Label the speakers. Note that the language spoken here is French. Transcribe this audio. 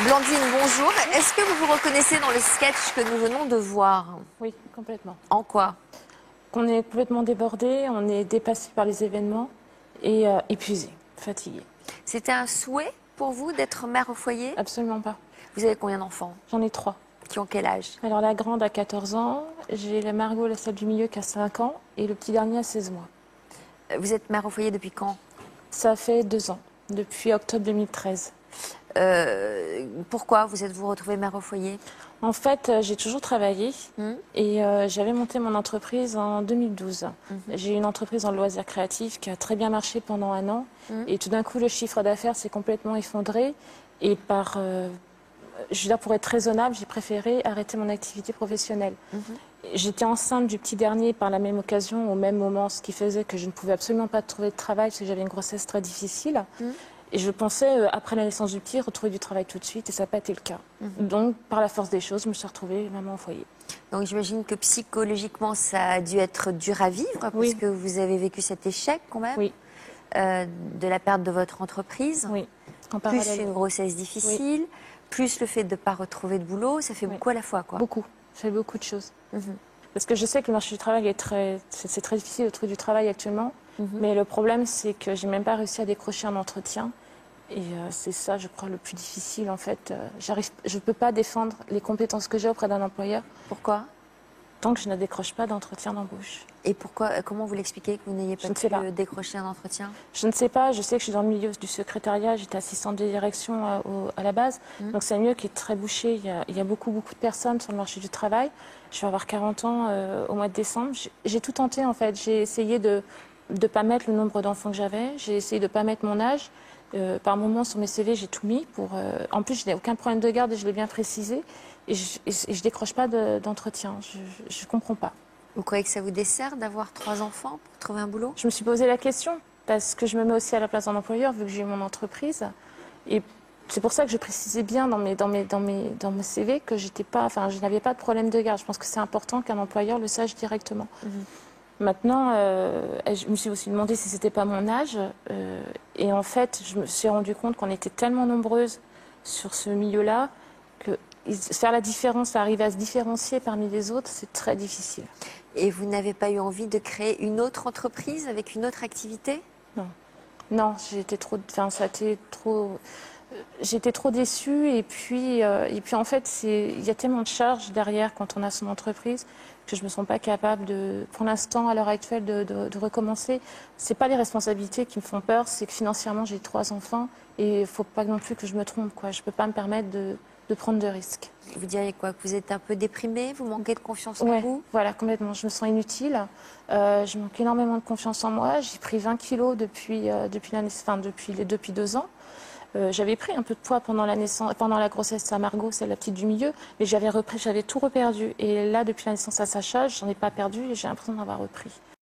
Speaker 1: Blandine, bonjour. Est-ce que vous vous reconnaissez dans le sketch que nous venons de voir?
Speaker 2: Oui, complètement.
Speaker 1: En quoi?
Speaker 2: On est complètement débordé, on est dépassé par les événements et épuisé, fatigué.
Speaker 1: C'était un souhait pour vous d'être mère au foyer?
Speaker 2: Absolument pas.
Speaker 1: Vous avez combien d'enfants?
Speaker 2: J'en ai 3.
Speaker 1: Qui ont quel âge?
Speaker 2: Alors la grande a 14 ans, j'ai la Margot, la celle du milieu, qui a 5 ans et le petit dernier a 16 mois.
Speaker 1: Vous êtes mère au foyer depuis quand?
Speaker 2: Ça fait 2 ans, depuis octobre 2013.
Speaker 1: Pourquoi vous êtes-vous retrouvée mère au foyer?
Speaker 2: En fait, j'ai toujours travaillé et j'avais monté mon entreprise en 2012. J'ai eu une entreprise en loisirs créatifs qui a très bien marché pendant 1 an. Et tout d'un coup, le chiffre d'affaires s'est complètement effondré. Et je veux dire, pour être raisonnable, j'ai préféré arrêter mon activité professionnelle. J'étais enceinte du petit dernier par la même occasion, au même moment, ce qui faisait que je ne pouvais absolument pas trouver de travail parce que j'avais une grossesse très difficile. Et je pensais, après la naissance du petit, retrouver du travail tout de suite, et ça n'a pas été le cas. Donc, par la force des choses, je me suis retrouvée maman au foyer.
Speaker 1: Donc j'imagine que psychologiquement, ça a dû être dur à vivre,
Speaker 2: Oui.
Speaker 1: parce que vous avez vécu cet échec quand même,
Speaker 2: Oui.
Speaker 1: de la perte de votre entreprise,
Speaker 2: Oui. En
Speaker 1: plus
Speaker 2: parallèle.
Speaker 1: une grossesse difficile, plus le fait de ne pas retrouver de boulot, ça fait beaucoup à la fois, quoi.
Speaker 2: Beaucoup. Je fais beaucoup de choses. Parce que je sais que le marché du travail c'est très difficile de trouver du travail actuellement. Mais le problème, c'est que j'ai même pas réussi à décrocher un entretien. Et c'est ça, je crois, le plus difficile, en fait. Je ne peux pas défendre les compétences que j'ai auprès d'un employeur
Speaker 1: Pourquoi?
Speaker 2: tant que je ne décroche pas d'entretien d'embauche.
Speaker 1: Et pourquoi, comment vous l'expliquez que vous n'ayez pas pu décrocher un entretien?
Speaker 2: Je ne sais pas, je sais que je suis dans le milieu du secrétariat, j'étais assistante de direction à la base. Donc c'est un milieu qui est très bouché, il y a beaucoup de personnes sur le marché du travail. Je vais avoir 40 ans au mois de décembre. J'ai tout tenté en fait, j'ai essayé de ne pas mettre le nombre d'enfants que j'avais, j'ai essayé de ne pas mettre mon âge. Par moments sur mes CV, j'ai tout mis. En plus, je n'ai aucun problème de garde et je l'ai bien précisé. Et je décroche pas d'entretien, je ne comprends pas.
Speaker 1: Vous croyez que ça vous dessert d'avoir 3 enfants pour trouver un boulot?
Speaker 2: Je me suis posé la question, parce que je me mets aussi à la place d'un employeur, vu que j'ai eu mon entreprise. Et c'est pour ça que je précisais bien dans mes CV que je n'avais pas de problème de garde. Je pense que c'est important qu'un employeur le sache directement. Maintenant, je me suis aussi demandé si c'était pas mon âge. Et en fait, je me suis rendu compte qu'on était tellement nombreuses sur ce milieu-là que faire la différence, arriver à se différencier parmi les autres, c'est très difficile.
Speaker 1: Et vous n'avez pas eu envie de créer une autre entreprise avec une autre activité?
Speaker 2: Non. Non, j'étais trop déçue et puis en fait, il y a tellement de charges derrière quand on a son entreprise que je me sens pas capable pour l'instant, à l'heure actuelle, de recommencer. C'est pas les responsabilités qui me font peur, c'est que financièrement, j'ai 3 enfants et il faut pas non plus que je me trompe, quoi. Je peux pas me permettre de prendre de risques.
Speaker 1: Vous diriez quoi? Que vous êtes un peu déprimée? Vous manquez de confiance en
Speaker 2: Ouais,
Speaker 1: vous?
Speaker 2: voilà, complètement. Je me sens inutile. Je manque énormément de confiance en moi. J'ai pris 20 kilos depuis 2 ans. J'avais pris un peu de poids pendant la grossesse à Margot, c'est la petite du milieu, mais j'avais tout reperdu. Et là, depuis la naissance à Sacha, j'en ai pas perdu et j'ai l'impression d'avoir repris.